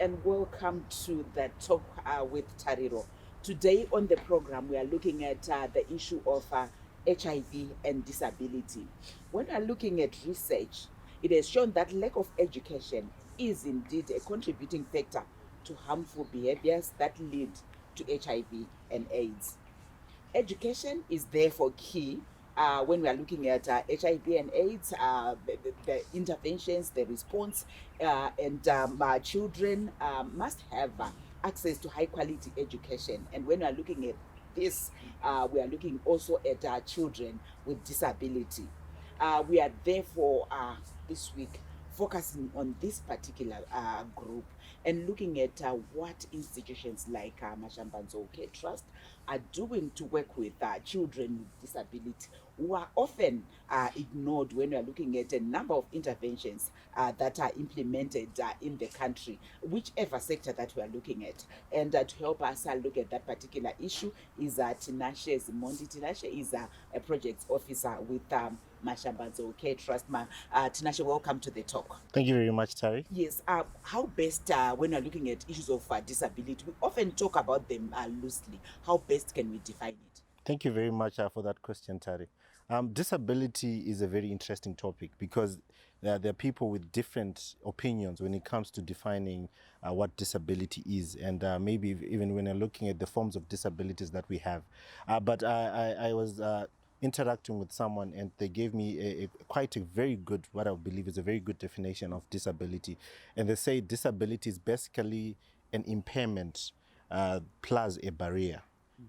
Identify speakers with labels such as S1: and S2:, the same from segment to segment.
S1: and welcome to the Talk with Tariro. Today on the program, we are looking at the issue of HIV and disability. When we are looking at research, it has shown that lack of education is indeed a contributing factor to harmful behaviors that lead to HIV and AIDS. Education is therefore key when we are looking at HIV and AIDS, the interventions, the response, and children must have access to high quality education. And when we are looking at this, we are looking also at children with disability. We are therefore this week focusing on this particular group and looking at what institutions like Mashambanzou Care Trust are doing to work with children with disability who are often ignored when we are looking at a number of interventions that are implemented in the country, whichever sector that we are looking at. And to help us look at that particular issue is Tinashe Zimondi. Tinashe is a project officer with Mashambanzou Care Trust. Tinashe, welcome to the talk.
S2: Thank you very much, Tari.
S1: Yes, how best, when we're looking at issues of disability, we often talk about them loosely. How best can we define it?
S2: Thank you very much for that question, Tari. Disability is a very interesting topic because there are people with different opinions when it comes to defining what disability is, and maybe even when you're looking at the forms of disabilities that we have. But I was interacting with someone, and they gave me quite a very good, what I believe is a very good definition of disability. And they say disability is basically an impairment plus a barrier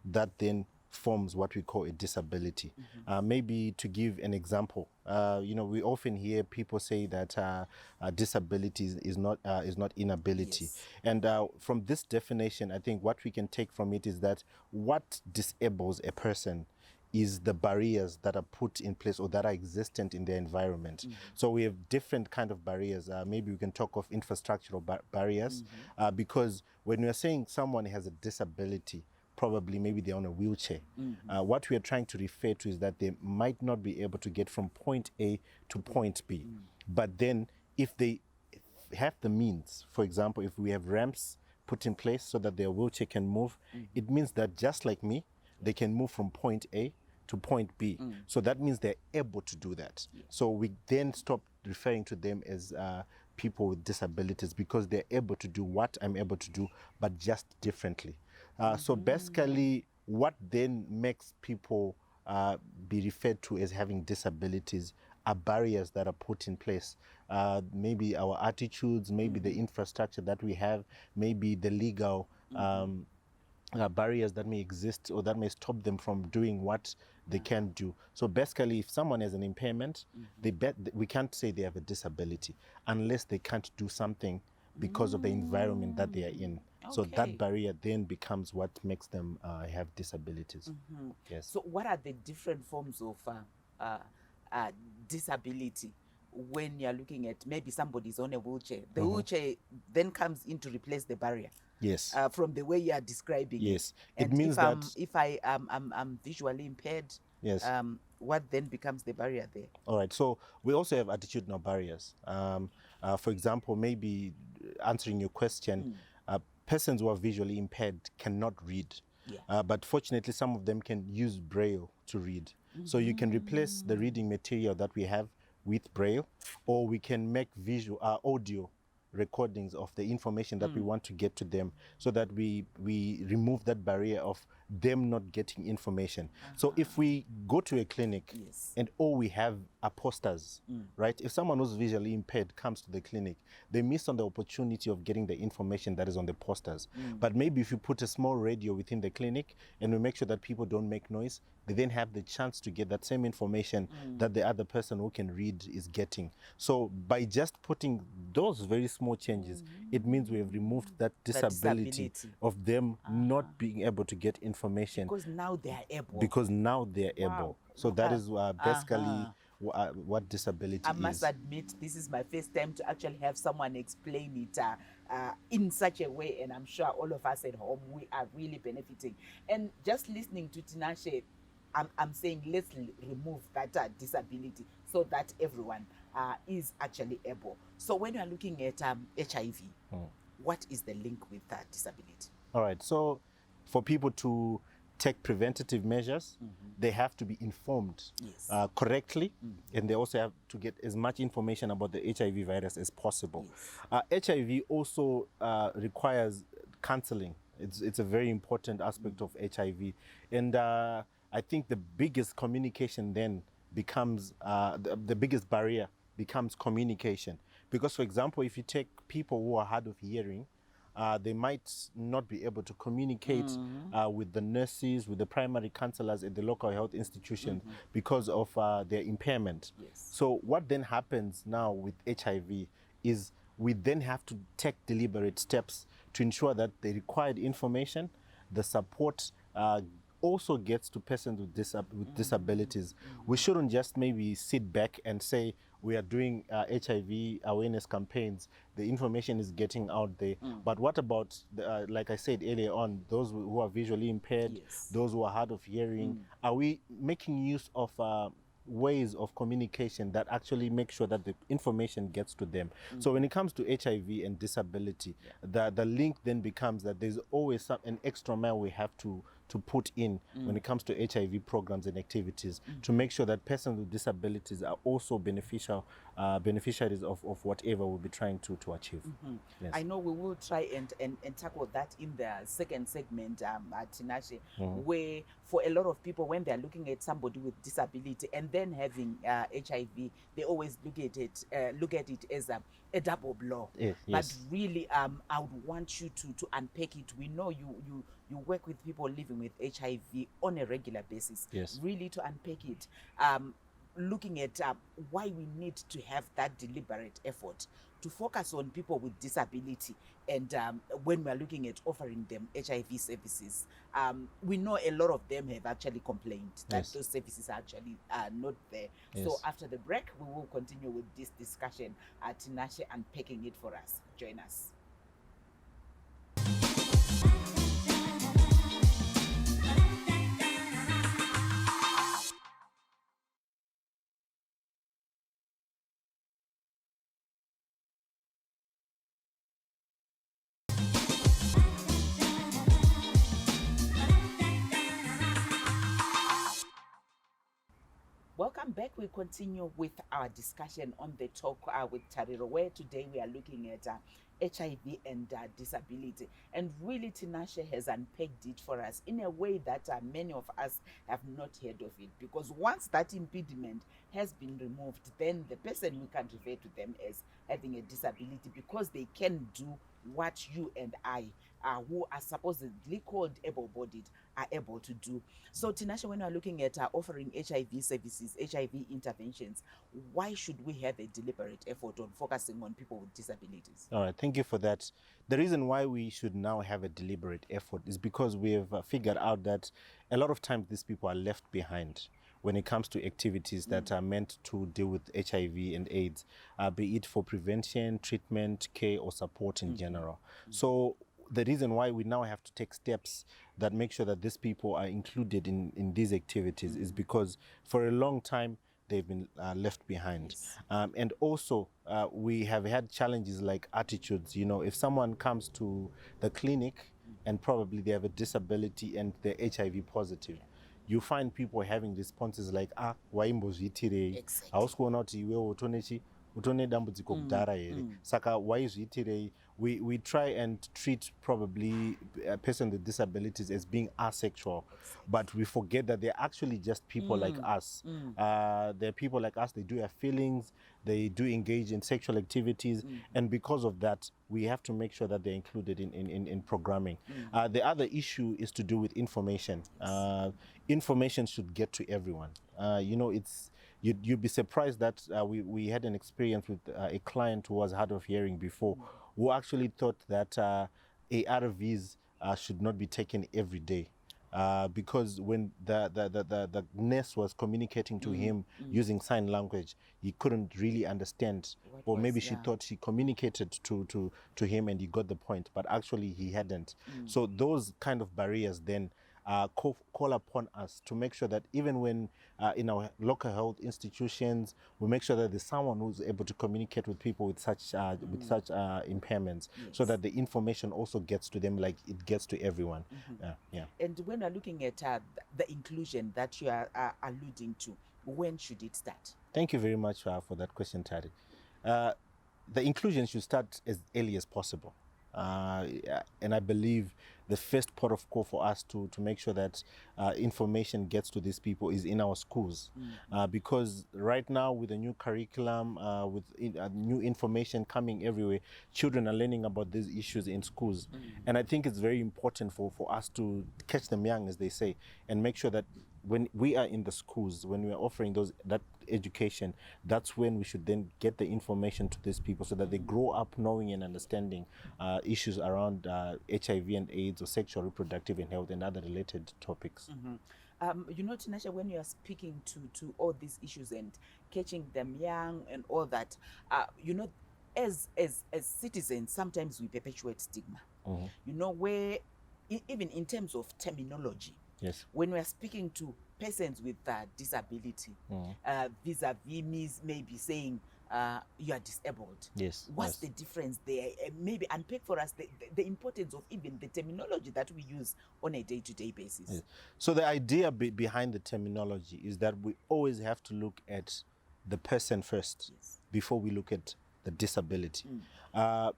S2: that then forms what we call a disability. Maybe to give an example, we often hear people say that disability is not inability.
S1: Yes.
S2: And from this definition, I think what we can take from it is that what disables a person is the barriers that are put in place or that are existent in their environment. So we have different kind of barriers. Maybe we can talk of infrastructural barriers, because when we are saying someone has a disability, probably maybe they're on a wheelchair. What we are trying to refer to is that they might not be able to get from point A to point B. But then if they have the means, for example, if we have ramps put in place so that their wheelchair can move, it means that just like me, they can move from point A to point B. So that means they're able to do that. So we then stop referring to them as people with disabilities because they're able to do what I'm able to do, but just differently. So basically, what then makes people be referred to as having disabilities are barriers that are put in place. Maybe our attitudes, maybe the infrastructure that we have, maybe the legal barriers that may exist or that may stop them from doing what they can do. So basically, if someone has an impairment, we can't say they have a disability unless they can't do something because of the environment that they are in. So that barrier then becomes what makes them have disabilities. Yes.
S1: So what are the different forms of disability when you're looking at maybe somebody's on a wheelchair? The wheelchair then comes in to replace the barrier.
S2: Yes.
S1: From the way you are describing.
S2: Yes.
S1: And
S2: it means
S1: if I'm visually impaired,
S2: yes.
S1: What then becomes the barrier there?
S2: All right. So we also have attitudinal barriers. For example, maybe answering your question, persons who are visually impaired cannot read. But fortunately, some of them can use Braille to read. So you can replace the reading material that we have with Braille, or we can make audio recordings of the information that we want to get to them, so that we remove that barrier of them not getting information. So if we go to a clinic and all we have are posters, right? If someone who's visually impaired comes to the clinic, they miss on the opportunity of getting the information that is on the posters. But maybe if you put a small radio within the clinic and we make sure that people don't make noise, they then have the chance to get that same information that the other person who can read is getting. So by just putting those very small changes, it means we have removed that disability of them not being able to get information.
S1: Because now they are able.
S2: Able. So that is basically what disability is.
S1: I must admit, this is my first time to actually have someone explain it in such a way, and I'm sure all of us at home, we are really benefiting. And just listening to Tinashe, I'm saying let's remove that disability so that everyone is actually able. So when you're looking at HIV, what is the link with disability?
S2: All right. So for people to take preventative measures, they have to be informed
S1: Yes.
S2: correctly, and they also have to get as much information about the HIV virus as possible. HIV also requires counseling. It's a very important aspect of HIV, and I think the biggest communication then becomes the biggest barrier becomes communication. Because, for example, if you take people who are hard of hearing, they might not be able to communicate with the nurses, with the primary counselors at the local health institution because of their impairment.
S1: Yes.
S2: So what then happens now with HIV is we then have to take deliberate steps to ensure that the required information, the support also gets to persons with, disabilities. We shouldn't just maybe sit back and say we are doing HIV awareness campaigns, the information is getting out there. But what about, like I said earlier on, those who are visually impaired, those who are hard of hearing? Are we making use of ways of communication that actually make sure that the information gets to them? So when it comes to HIV and disability, the link then becomes that there's always an extra mile we have to put in when it comes to HIV programs and activities to make sure that persons with disabilities are also beneficiaries of whatever we'll be trying to achieve. Yes.
S1: I know we will try and tackle that in the second segment, at Tinashe, where for a lot of people, when they're looking at somebody with disability and then having HIV, they always look at it as a double blow.
S2: Yes.
S1: But really, I would want you to unpack it. We know you work with people living with HIV on a regular basis.
S2: Yes.
S1: Really to unpack it, looking at why we need to have that deliberate effort to focus on people with disability. And when we're looking at offering them HIV services, we know a lot of them have actually complained that those services are actually not there. So after the break, we will continue with this discussion at Tinashe unpacking it for us. Join us. Welcome back. We continue with our discussion on the talk with Tariro, where today we are looking at HIV and disability. And really, Tinashe has unpacked it for us in a way that many of us have not heard of it. Because once that impediment has been removed, then the person, we can refer to them as having a disability, because they can do what you and I, who are supposedly called able-bodied, are able to do. So, Tinashe, when we're looking at offering HIV services, HIV interventions, why should we have a deliberate effort on focusing on people with disabilities?
S2: All right, thank you for that. The reason why we should now have a deliberate effort is because we have figured out that a lot of times these people are left behind when it comes to activities that are meant to deal with HIV and AIDS, be it for prevention, treatment, care, or support in general. So the reason why we now have to take steps that make sure that these people are included in these activities is because for a long time they've been left behind. And also we have had challenges like attitudes. You know, if someone comes to the clinic and probably they have a disability and they're HIV positive, you find people having responses like, waimbozviitirei, hausikuona kuti iwewe utone dambudziko kudhara here. Saka waizviitirei. We try and treat probably a person with disabilities as being asexual, but we forget that they're actually just people like us. They're people like us. They do have feelings. They do engage in sexual activities, and because of that, we have to make sure that they're included in programming. The other issue is to do with information. Information should get to everyone. You know, you'd be surprised that we had an experience with a client who was hard of hearing before, who actually thought that ARVs should not be taken every day. Because when the nurse was communicating to him using sign language, he couldn't really understand, or maybe she thought she communicated to him and he got the point, but actually he hadn't. So those kind of barriers then call upon us to make sure that even when in our local health institutions, we make sure that there's someone who's able to communicate with people with such impairments, so that the information also gets to them like it gets to everyone. Yeah.
S1: And when we're looking at the inclusion that you are alluding to, when should it start?
S2: Thank you very much for that question, Tari. The inclusion should start as early as possible. And I believe the first port of call for us to make sure that information gets to these people is in our schools. Because right now, with the new curriculum, with new information coming everywhere, children are learning about these issues in schools. And I think it's very important for us to catch them young, as they say, and make sure that when we are in the schools, when we are offering that education, that's when we should then get the information to these people, so that they grow up knowing and understanding issues around HIV and AIDS, or sexual, reproductive, and health, and other related topics.
S1: You know, Tinashe, when you are speaking to all these issues and catching them young and all that, you know, as citizens, sometimes we perpetuate stigma. You know, where even in terms of terminology,
S2: yes,
S1: when we are speaking to persons with disability, vis-a-vis me maybe saying you are disabled.
S2: Yes.
S1: What's the difference there? Maybe unpack for us the importance of even the terminology that we use on a day-to-day basis.
S2: Yes. So the idea behind the terminology is that we always have to look at the person first,
S1: Yes,
S2: before we look at the disability.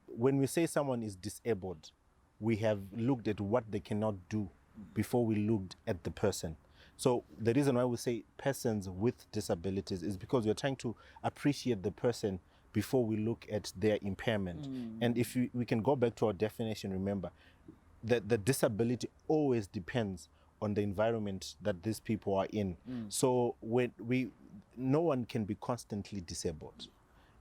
S2: When we say someone is disabled, we have looked at what they cannot do before we looked at the person. So the reason why we say persons with disabilities is because we're trying to appreciate the person before we look at their impairment. And if we can go back to our definition, remember that the disability always depends on the environment that these people are in. So when no one can be constantly disabled.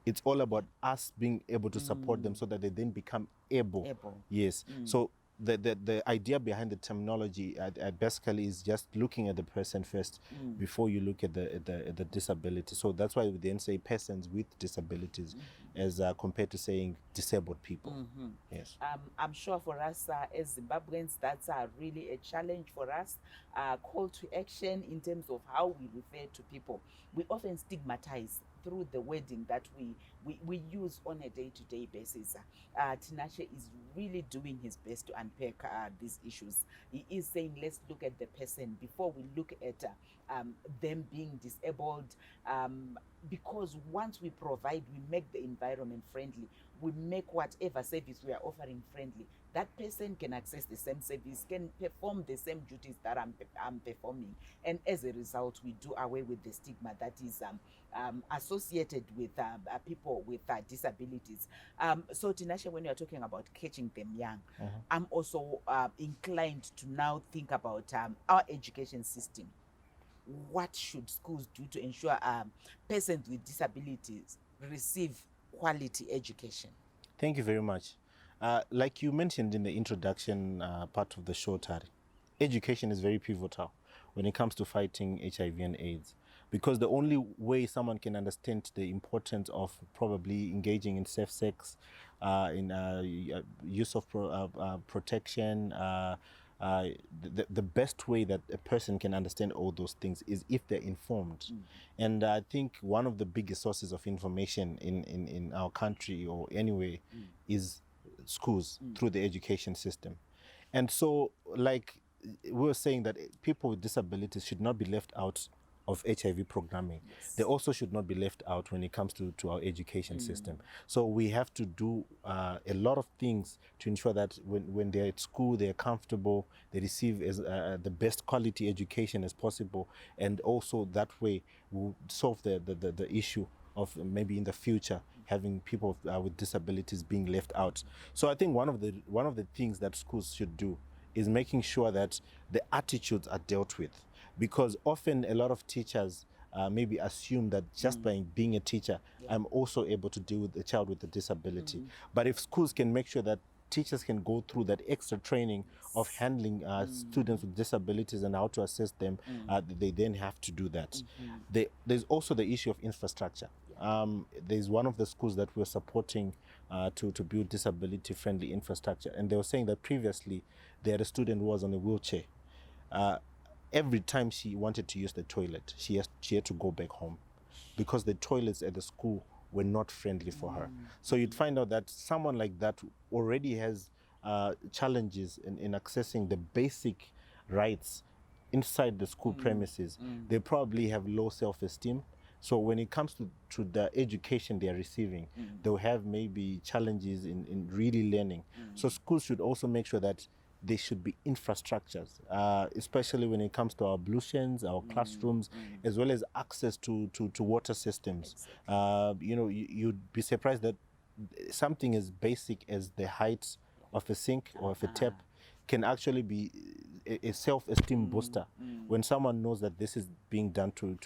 S2: It's all about us being able to support them so that they then become able. Yes. So the idea behind the terminology basically is just looking at the person first before you look at the disability. So that's why we then say persons with disabilities as compared to saying disabled people. Yes.
S1: I'm sure for us as Zimbabweans, that's really a challenge for us. Call to action in terms of how we refer to people. We often stigmatize through the wording that we use on a day-to-day basis. Tinashe is really doing his best to unpack these issues. He is saying, let's look at the person before we look at them being disabled, because once we provide, we make the environment friendly, we make whatever service we are offering friendly, that person can access the same service, can perform the same duties that I'm performing. And as a result, we do away with the stigma that is associated with people with disabilities. So Tinashe, when you're talking about catching them young, I'm also inclined to now think about our education system. What should schools do to ensure persons with disabilities receive quality education?
S2: Thank you very much. Like you mentioned in the introduction part of the show, Tari, education is very pivotal when it comes to fighting HIV and AIDS, because the only way someone can understand the importance of probably engaging in safe sex, in use of protection, the best way that a person can understand all those things is if they're informed. And I think one of the biggest sources of information in our country or anywhere is schools, through the education system. And so, like we were saying, that people with disabilities should not be left out of HIV programming.
S1: Yes.
S2: They also should not be left out when it comes to our education system. So we have to do a lot of things to ensure that when they're at school, they're comfortable, they receive the best quality education as possible, and also that way we'll solve the issue of maybe in the future having people with disabilities being left out. So I think one of the things that schools should do is making sure that the attitudes are dealt with, because often a lot of teachers maybe assume that just by being a teacher, I'm also able to deal with a child with a disability. But if schools can make sure that teachers can go through that extra training of handling students with disabilities and how to assess them, they then have to do that. There's also the issue of infrastructure. There's one of the schools that we're supporting to build disability-friendly infrastructure, and they were saying that previously they had a student who was on a wheelchair. every time she wanted to use the toilet, she had to go back home because the toilets at the school were not friendly for her. So you'd find out that someone like that already has challenges in accessing the basic rights inside the school premises. They probably have low self-esteem. So when it comes to the education they are receiving, they'll have maybe challenges in really learning. So schools should also make sure that there should be infrastructures, especially when it comes to our ablutions, our classrooms, as well as access to water systems. You know, you'd be surprised that something as basic as the height of a sink or of a tap can actually be a self-esteem booster when someone knows that this is being done to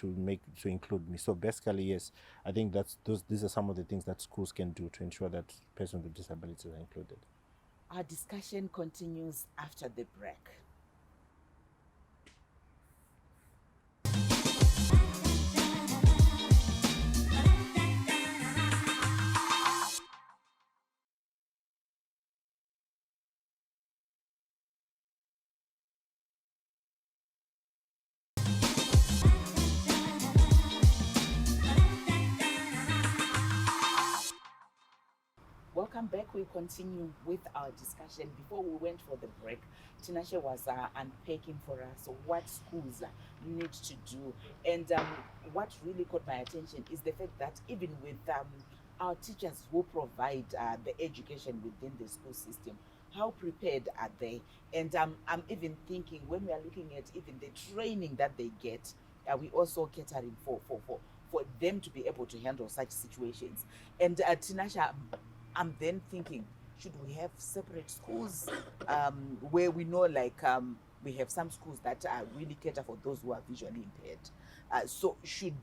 S2: include me. So basically, yes, I think these are some of the things that schools can do to ensure that persons with disabilities are included.
S1: Our discussion continues after the break. Welcome back. We continue with our discussion. Before we went for the break, Tinashe was unpacking for us what schools need to do. And what really caught my attention is the fact that even with our teachers who provide the education within the school system, how prepared are they? And I'm even thinking when we are looking at even the training that they get, we also catering for them to be able to handle such situations. And Tinashe, I'm then thinking, should we have separate schools where we know, like, we have some schools that really cater for those who are visually impaired? So should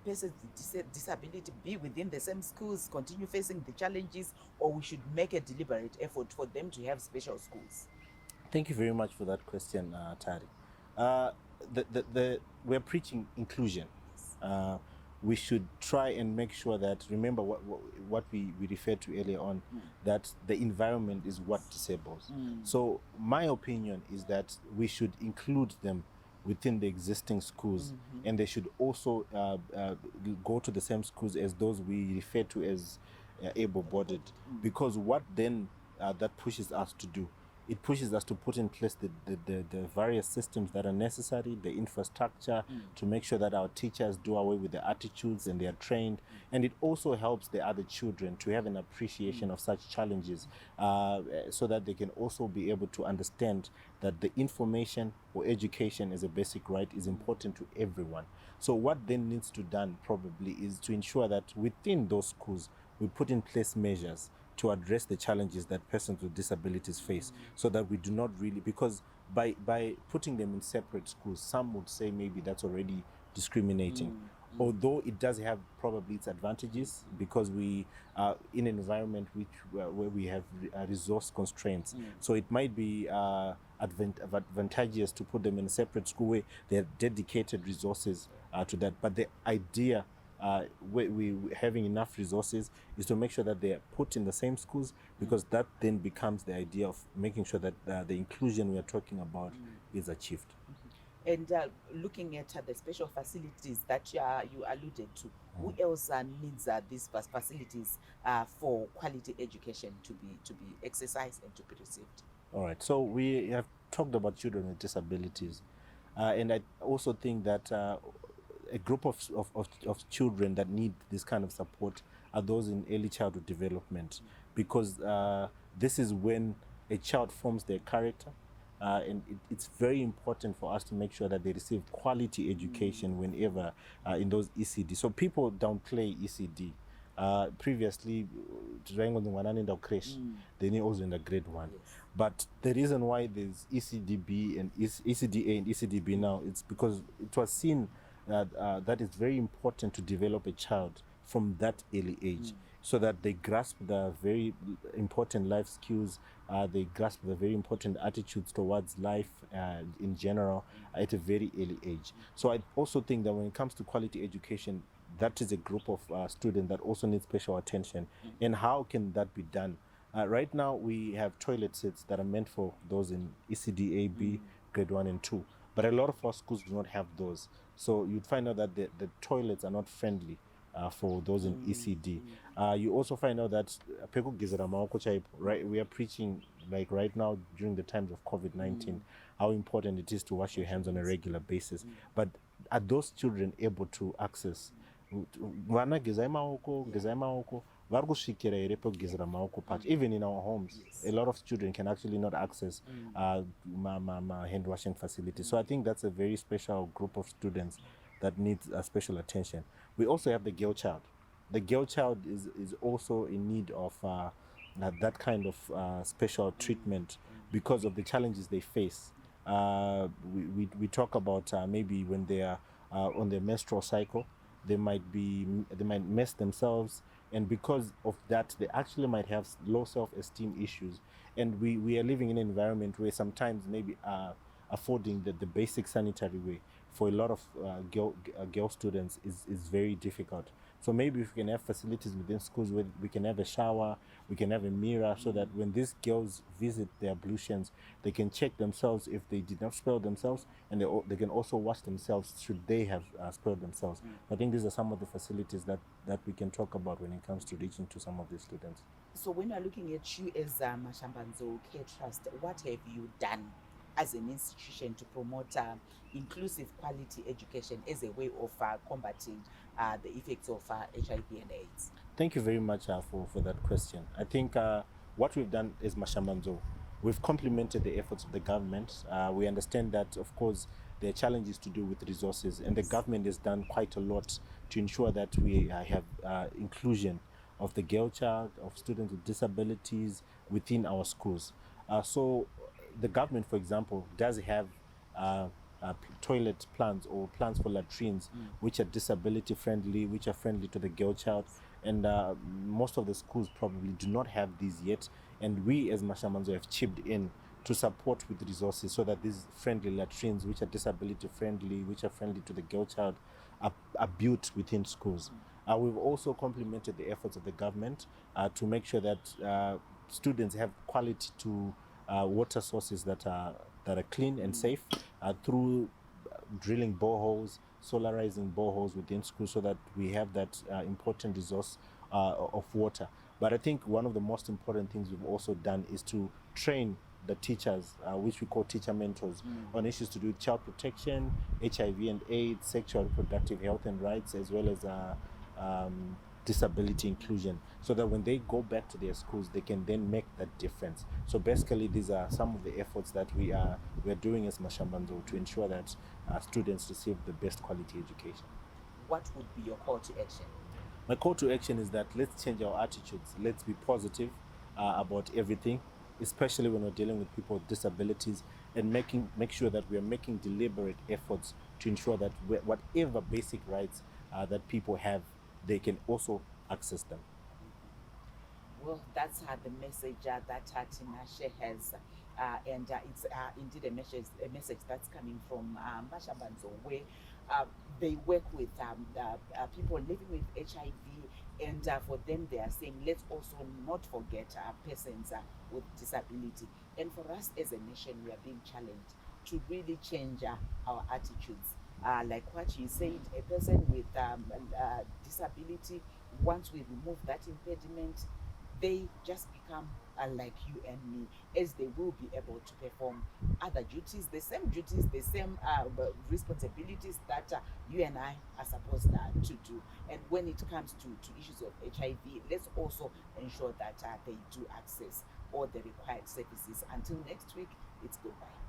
S1: persons with disability be within the same schools, continue facing the challenges, or we should make a deliberate effort for them to have special schools?
S2: Thank you very much for that question, Tari. We're preaching inclusion. We should try and make sure that, remember what we referred to earlier on, that the environment is what disables. So my opinion is that we should include them within the existing schools, and they should also go to the same schools as those we refer to as able-bodied, because what then that pushes us to do, it pushes us to put in place the various systems that are necessary, the infrastructure, to make sure that our teachers do away with the attitudes and they are trained. And it also helps the other children to have an appreciation of such challenges, so that they can also be able to understand that the information or education as a basic right is important to everyone. So what then needs to be done probably is to ensure that within those schools we put in place measures to address the challenges that persons with disabilities face, so that we do not really, because by putting them in separate schools, some would say maybe that's already discriminating. Although it does have probably its advantages, because we are in an environment where we have resource constraints. So it might be advantageous to put them in a separate school where they have dedicated resources to that. But the idea, we having enough resources, is to make sure that they are put in the same schools, because that then becomes the idea of making sure that the inclusion we are talking about is achieved.
S1: And looking at the special facilities that you alluded to, who else needs these facilities for quality education to be exercised and to be received?
S2: All right, so we have talked about children with disabilities, and I also think that a group of children that need this kind of support are those in early childhood development, because this is when a child forms their character, and it's very important for us to make sure that they receive quality education whenever in those ECD. So people downplay ECD. Previously, they also in the grade 1.
S1: Yes.
S2: But the reason why there's ECDB and ECDA and ECDB now, it's because it was seen that it's very important to develop a child from that early age, so that they grasp the very important life skills, they grasp the very important attitudes towards life in general at a very early age. So I also think that when it comes to quality education, that is a group of students that also need special attention. And how can that be done? Right now, we have toilet sets that are meant for those in ECDA B, grade 1 and 2. But a lot of our schools do not have those. So you'd find out that the toilets are not friendly for those in ECD. You also find out that right? We are preaching, like right now during the times of COVID-19, how important it is to wash your hands on a regular basis. But are those children able to access vana gezai maoko vari kusvikira here pekugezera maoko pacho? Even in our homes, a lot of children can actually not access hand washing facilities. So I think that's a very special group of students that needs special attention. We also have the girl child. The girl child is also in need of that kind of special treatment because of the challenges they face. We talk about maybe when they are on their menstrual cycle, they might mess themselves, and because of that they actually might have low self-esteem issues. And we are living in an environment where sometimes maybe affording the basic sanitary way for a lot of girl students is very difficult. So maybe if we can have facilities within schools where we can have a shower, we can have a mirror, so that when these girls visit their ablutions, they can check themselves if they did not spill themselves, and they can also wash themselves should they have spilled themselves. I think these are some of the facilities that we can talk about when it comes to reaching to some of these students.
S1: So when we're looking at you as Mashambanzou Care Trust, what have you done as an institution to promote inclusive quality education as a way of combating the effects of HIV and AIDS?
S2: Thank you very much for that question. I think what we've done is Mashambanzou. We've complemented the efforts of the government. We understand that, of course, there are challenges to do with resources, and the government has done quite a lot to ensure that we have inclusion of the girl child, of students with disabilities within our schools. So the government, for example, does have toilet plans or plans for latrines which are disability friendly, which are friendly to the girl child, and most of the schools probably do not have these yet, and we as Mashambanzou have chipped in to support with resources so that these friendly latrines, which are disability friendly, which are friendly to the girl child, are built within schools. We've also complemented the efforts of the government to make sure that students have quality to water sources that are clean and safe through drilling boreholes, solarizing boreholes within schools, so that we have that important resource of water. But I think one of the most important things we've also done is to train the teachers, which we call teacher mentors, on issues to do with child protection, HIV and AIDS, sexual reproductive health and rights, as well as disability inclusion, so that when they go back to their schools, they can then make that difference. So basically, these are some of the efforts that we are doing as Mashambanzou to ensure that students receive the best quality education.
S1: What would be your call to action?
S2: My call to action is that let's change our attitudes. Let's be positive about everything, especially when we're dealing with people with disabilities, and make sure that we are making deliberate efforts to ensure that whatever basic rights that people have, they can also access them.
S1: Well, that's the message that Tinashe has, and it's indeed a message that's coming from Mashambanzou, where they work with people living with HIV, and for them they are saying let's also not forget persons with disability. And for us as a nation, we are being challenged to really change our attitudes. Like what you said, a person with disability, once we remove that impediment, they just become like you and me, as they will be able to perform other duties, the same responsibilities that you and I are supposed to do. And when it comes to issues of HIV, let's also ensure that they do access all the required services. Until next week, it's goodbye.